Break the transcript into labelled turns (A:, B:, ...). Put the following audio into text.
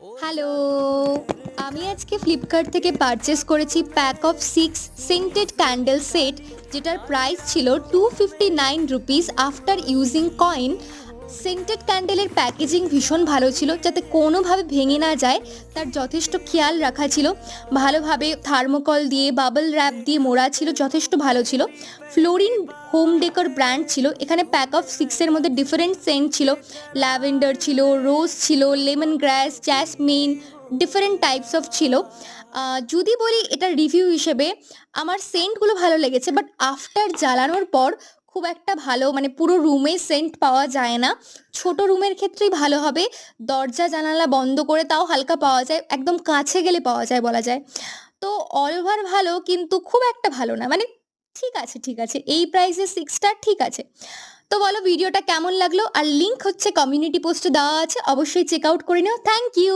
A: Hello, আমি আজকে Flipkart থেকে পারচেস করেছি pack of 6 scented candle set, যেটার প্রাইস ছিল 259 rupees after using coin. Scented ক্যান্ডেলের প্যাকেজিং ভীষণ ভালো ছিল, যাতে কোনোভাবে ভেঙে না যায় তার যথেষ্ট খেয়াল রাখা ছিল। ভালোভাবে থার্মোকল দিয়ে বাবল র্যাপ দিয়ে মোড়া ছিল, যথেষ্ট ভালো ছিল। ফ্লোরিন হোম ডেকর ব্র্যান্ড ছিল। এখানে প্যাক অফ 6-এর মধ্যে ডিফারেন্ট সেন্ট ছিল। ল্যাভেন্ডার ছিল, রোজ ছিল, lemon glass, jasmine, different types of ছিল। যদি বলি এটা রিভিউ হিসেবে, আমার সেন্টগুলো ভালো লেগেছে, বাট আফটার জ্বালানোর পর খুব একটা ভালো, মানে পুরো রুমে সেন্ট পাওয়া যায় না। ছোট রুমের ক্ষেত্রেই ভালো হবে, দরজা জানালা বন্ধ করে তাও হালকা পাওয়া যায়, একদম কাছে গেলে পাওয়া যায় বলা যায়। তো অল ওভার ভালো, কিন্তু খুব একটা ভালো না, মানে ঠিক আছে ঠিক আছে, এই প্রাইসে 6 স্টার ঠিক আছে। তো বলো ভিডিওটা কেমন লাগলো, আর লিংক হচ্ছে কমিউনিটি পোস্টে দেওয়া আছে, অবশ্যই চেক আউট করে নিও। Thank you.